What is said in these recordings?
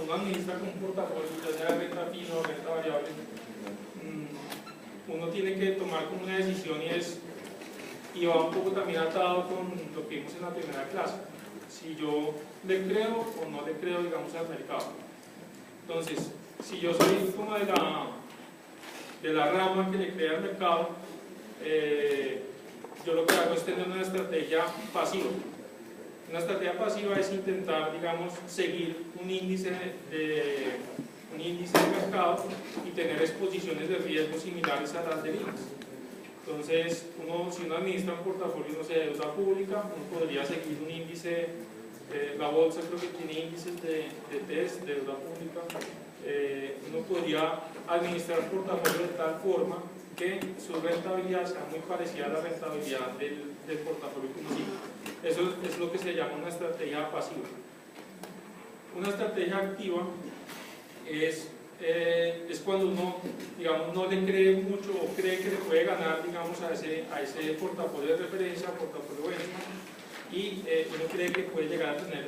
uno administra con un portafolio, ya sea renta fija o renta variable, uno tiene que tomar como una decisión y va un poco también atado con lo que vimos en la primera clase, si yo le creo o no le creo, digamos, al mercado. Entonces, si yo soy como de la rama que le crea al mercado, yo lo que hago es tener una estrategia pasiva. Una estrategia pasiva es intentar, digamos, seguir un índice de mercado y tener exposiciones de riesgo similares a las de INDEX. Entonces, si uno administra un portafolio, no sé, de deuda pública, uno podría seguir un índice, la bolsa creo que tiene índices de test de deuda pública, uno podría administrar un portafolio de tal forma que su rentabilidad sea muy parecida a la rentabilidad del portafolio que uno sigue. Eso es lo que se llama una estrategia pasiva. Una estrategia activa es cuando uno, digamos, no le cree mucho o cree que le puede ganar, digamos, a ese portafolio de referencia, portafolio benchmark, y uno cree que puede llegar a tener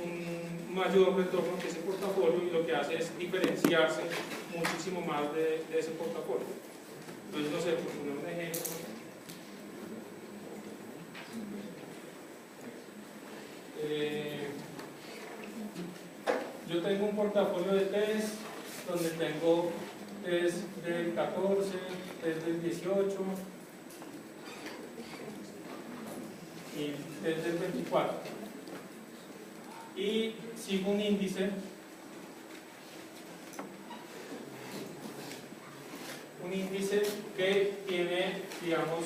un mayor retorno que ese portafolio, y lo que hace es diferenciarse muchísimo más de ese portafolio. Entonces, no sé, por poner un ejemplo, yo tengo un portafolio de test donde tengo test del 14, test del 18 y test del 24, y sigo un índice que tiene, digamos,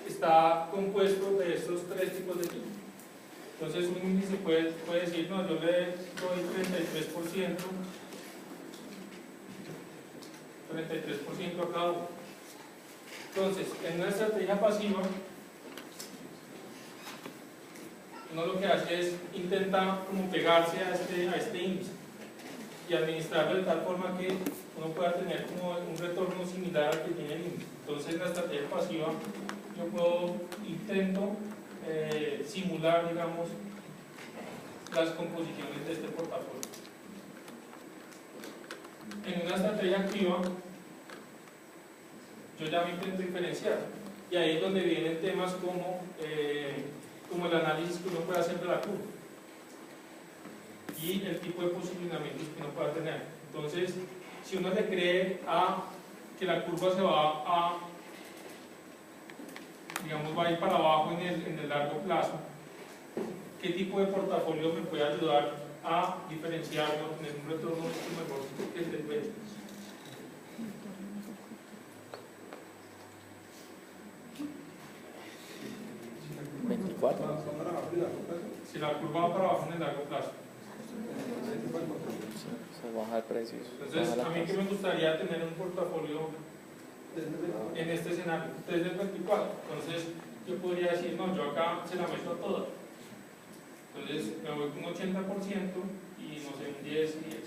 está compuesto de estos tres tipos de tipos. Entonces un índice puede decir, no, yo le doy 33% a cada uno. Entonces, en una estrategia pasiva, uno lo que hace es intentar como pegarse a este índice y administrarlo de tal forma que uno pueda tener como un retorno similar al que tiene el índice. Entonces, en la estrategia pasiva, yo intento simular, digamos, las composiciones de este portafolio. En una estrategia activa, yo ya me intento diferenciar, y ahí es donde vienen temas como el análisis que uno puede hacer de la curva y el tipo de posicionamientos que uno pueda tener. Entonces, si uno le cree que la curva se va digamos, va a ir para abajo en el largo plazo, ¿qué tipo de portafolio me puede ayudar a diferenciarme o tener un retorno mucho mejor que el del 20? Si la curva va para abajo en el largo plazo, se baja el precio. entonces a mí que me gustaría tener un portafolio en este escenario, desde el 24. Entonces yo podría decir, no, yo acá se la meto a toda. Entonces me voy con un 80% y no sé, un 10 y 10.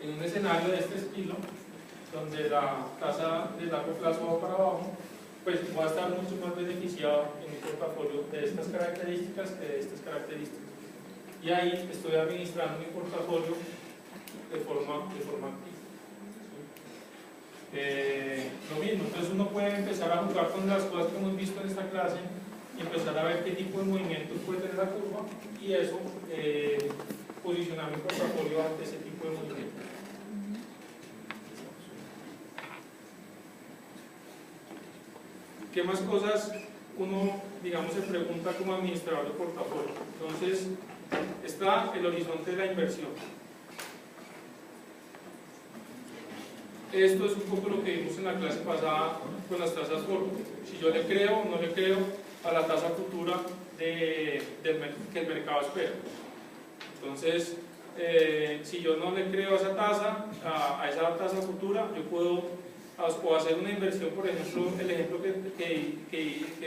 En un escenario de este estilo, donde la tasa de largo plazo va para abajo, pues voy a estar mucho más beneficiado en mi portafolio de estas características que de estas características. Y ahí estoy administrando mi portafolio de forma activa. Lo mismo, entonces uno puede empezar a jugar con las cosas que hemos visto en esta clase y empezar a ver qué tipo de movimientos puede tener la curva, y eso posicionar mi portafolio ante ese tipo de movimientos. ¿Qué más cosas uno, digamos, se pregunta como administrador de portafolio? Entonces, está el horizonte de la inversión. Esto es un poco lo que vimos en la clase pasada con las tasas forward. Si yo le creo o no le creo a la tasa futura que el mercado espera. Entonces, si yo no le creo a esa tasa futura, yo puedo hacer una inversión, por ejemplo, el ejemplo que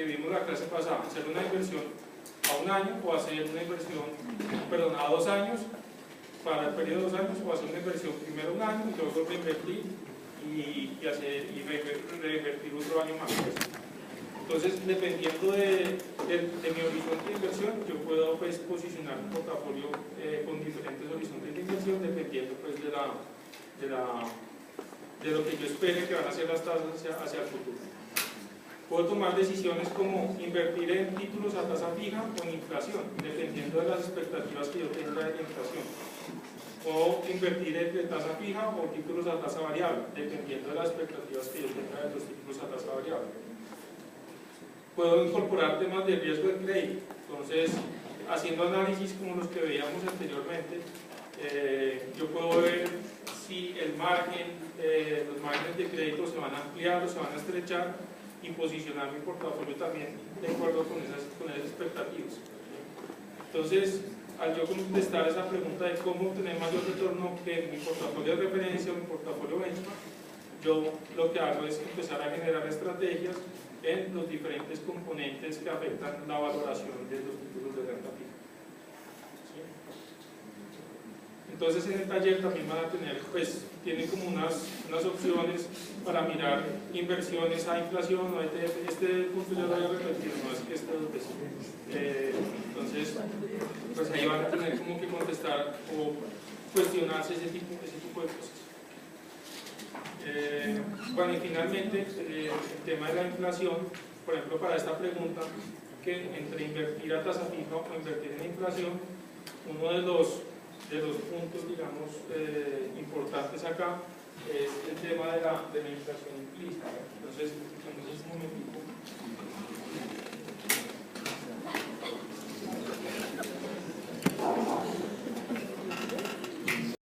vimos en la clase pasada, hacer una inversión a un año o hacer una inversión, perdón, a 2 años, para el periodo de 2 años, o hacer una inversión primero un año y luego reinvertir y reinvertir otro año más. Entonces, dependiendo de mi horizonte de inversión, yo puedo pues, posicionar un portafolio con diferentes horizontes de inversión, dependiendo pues, de lo que yo espere que van a ser las tasas hacia el futuro. Puedo tomar decisiones como invertir en títulos a tasa fija o en inflación, dependiendo de las expectativas que yo tenga de la inflación. O invertir entre tasa fija o títulos a tasa variable, dependiendo de las expectativas que yo tenga de los títulos a tasa variable. Puedo incorporar temas de riesgo de crédito. Entonces, haciendo análisis como los que veíamos anteriormente, yo puedo ver si el margen, los márgenes de crédito se van a ampliar o se van a estrechar y posicionar mi portafolio también de acuerdo con esas expectativas. Entonces, al yo contestar esa pregunta de cómo obtener mayor retorno que mi portafolio de referencia o mi portafolio benchmark, yo lo que hago es empezar a generar estrategias en los diferentes componentes que afectan la valoración de los títulos de renta fija. ¿Sí? Entonces en el taller también van a tener, pues, tienen como unas opciones para mirar inversiones a inflación o a ETF. Este punto ya lo voy a repetir, no es que este dos veces. Entonces, pues ahí van a tener como que contestar o cuestionarse ese tipo de cosas. Bueno, y finalmente, el tema de la inflación, por ejemplo, para esta pregunta, que entre invertir a tasa fija o invertir en inflación, uno de los puntos, digamos, importantes acá es el tema de la inflación implícita. Entonces, un momentito.